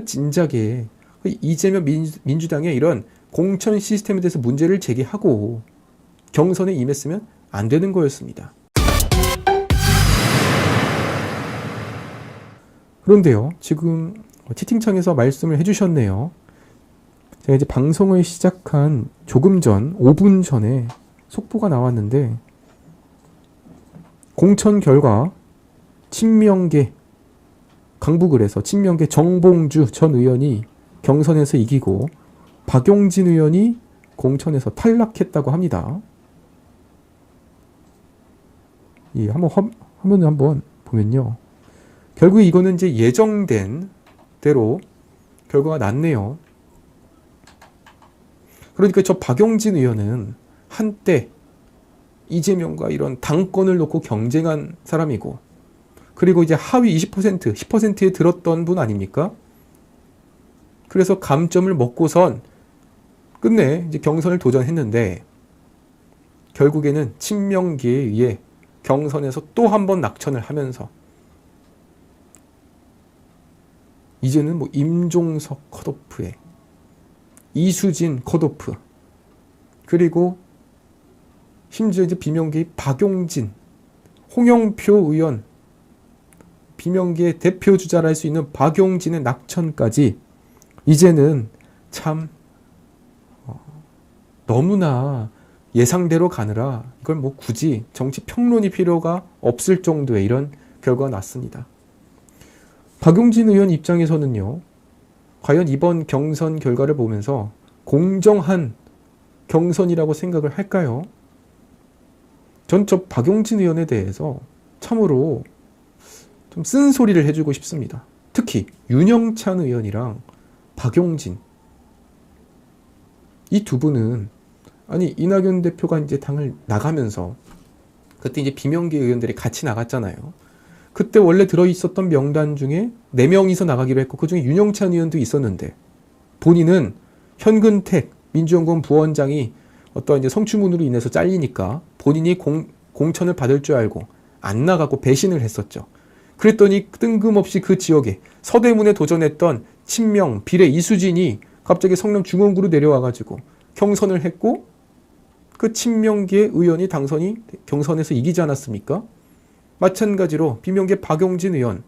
진작에 이재명 민주당의 이런 공천 시스템에 대해서 문제를 제기하고 경선에 임했으면 안 되는 거였습니다. 그런데요, 지금 채팅창에서 말씀을 해주셨네요. 제가 이제 방송을 시작한 조금 전, 5분 전에 속보가 나왔는데, 공천 결과 친명계, 강북을에서 친명계 정봉주 전 의원이 경선에서 이기고 박용진 의원이 공천에서 탈락했다고 합니다. 예, 화면을 한번 보면요. 결국 이거는 이제 예정된 대로 결과가 났네요. 그러니까 저 박용진 의원은 한때 이재명과 이런 당권을 놓고 경쟁한 사람이고, 그리고 이제 하위 20%, 10%에 들었던 분 아닙니까? 그래서 감점을 먹고선 끝내 이제 경선을 도전했는데, 결국에는 친명계에 의해 경선에서 또 한 번 낙천을 하면서 이제는 뭐 임종석 컷오프에 이수진 컷오프, 그리고 심지어 이제 비명계의 박용진, 홍영표 의원, 비명계의 대표 주자를 할 수 있는 박용진의 낙천까지 이제는 참 너무나 예상대로 가느라 이걸 뭐 굳이 정치 평론이 필요가 없을 정도의 이런 결과가 났습니다. 박용진 의원 입장에서는요, 과연 이번 경선 결과를 보면서 공정한 경선이라고 생각을 할까요? 전 저 박용진 의원에 대해서 참으로 좀 쓴소리를 해주고 싶습니다. 특히 윤영찬 의원이랑 박용진, 이 두 분은, 아니 이낙연 대표가 이제 당을 나가면서 그때 이제 비명계 의원들이 같이 나갔잖아요. 그때 원래 들어있었던 명단 중에 4명이서 나가기로 했고, 그중에 윤영찬 의원도 있었는데, 본인은 현근택 민주연구원 부원장이 어떤 이제 성추문으로 인해서 잘리니까 본인이 공천을 받을 줄 알고 안 나가고 배신을 했었죠. 그랬더니 뜬금없이 그 지역에 서대문에 도전했던 친명 비례 이수진이 갑자기 성남 중원구로 내려와가지고 경선을 했고, 그 친명계 의원이 당선이 경선에서 이기지 않았습니까? 마찬가지로 비명계 박용진 의원,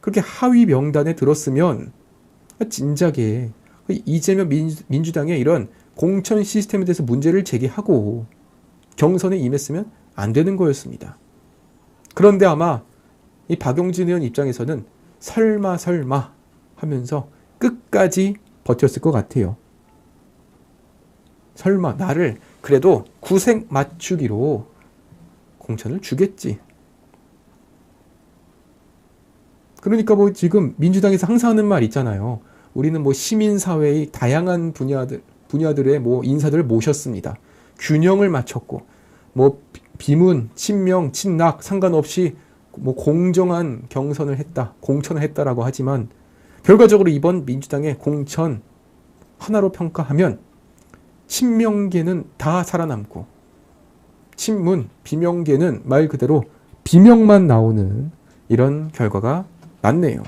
그렇게 하위 명단에 들었으면 진작에 이재명 민주당의 이런 공천 시스템에 대해서 문제를 제기하고 경선에 임했으면 안 되는 거였습니다. 그런데 아마 이 박용진 의원 입장에서는 설마 하면서 끝까지 버텼을 것 같아요. 설마 나를 그래도 구색 맞추기로 공천을 주겠지. 그러니까 뭐 지금 민주당에서 항상 하는 말 있잖아요. 우리는 뭐 시민사회의 다양한 분야들의 뭐 인사들을 모셨습니다. 균형을 맞췄고, 뭐 비문, 친명, 친낙 상관없이 뭐 공정한 경선을 했다, 공천을 했다라고 하지만, 결과적으로 이번 민주당의 공천 하나로 평가하면 친명계는 다 살아남고, 친문, 비명계는 말 그대로 비명만 나오는 이런 결과가 났네요.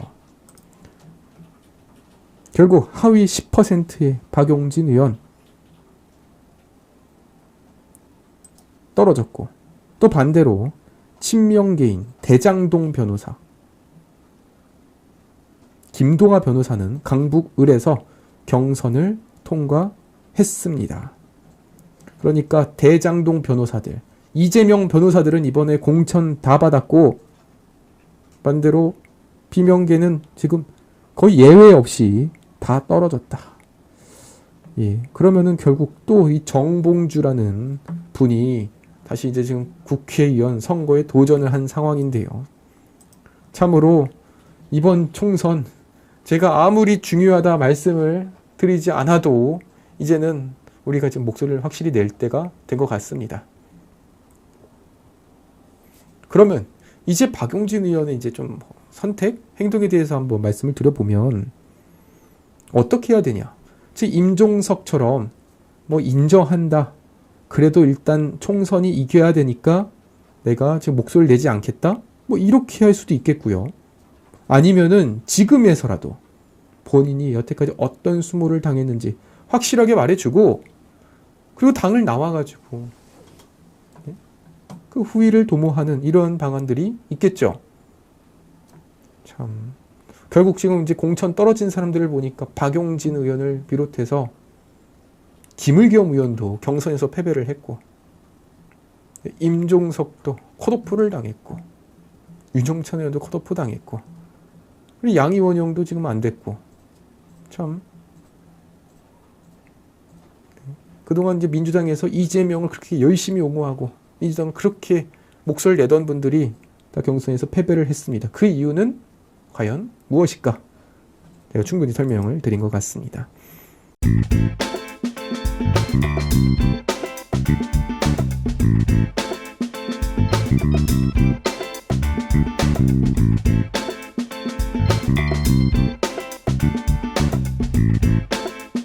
결국 하위 10%의 박용진 의원 떨어졌고, 또 반대로 친명계인 대장동 변호사, 김동아 변호사는 강북을에서 경선을 통과했습니다. 그러니까 대장동 변호사들, 이재명 변호사들은 이번에 공천 다 받았고, 반대로 비명계는 지금 거의 예외 없이 다 떨어졌다. 예, 그러면은 결국 또 이 정봉주라는 분이 다시 이제 지금 국회의원 선거에 도전을 한 상황인데요. 참으로 이번 총선, 제가 아무리 중요하다 말씀을 드리지 않아도 이제는 우리가 지금 목소리를 확실히 낼 때가 된 것 같습니다. 그러면 이제 박용진 의원의 이제 좀 선택, 행동에 대해서 한번 말씀을 드려보면 어떻게 해야 되냐. 즉 임종석처럼 뭐 인정한다, 그래도 일단 총선이 이겨야 되니까 내가 지금 목소리를 내지 않겠다, 뭐 이렇게 할 수도 있겠고요. 아니면은 지금에서라도 본인이 여태까지 어떤 수모를 당했는지 확실하게 말해주고 그리고 당을 나와가지고 그 후위를 도모하는 이런 방안들이 있겠죠. 참 결국 지금 이제 공천 떨어진 사람들을 보니까 박용진 의원을 비롯해서 김의겸 의원도 경선에서 패배를 했고 임종석도 컷오프를 당했고 유종찬 의원도 컷오프 당했고 그리고 양이원영도 지금 안 됐고 참 그동안 이제 민주당에서 이재명을 그렇게 열심히 옹호하고 민주당을 그렇게 목소리를 내던 분들이 다 경선에서 패배를 했습니다. 그 이유는 과연 무엇일까? 제가 충분히 설명을 드린 것 같습니다.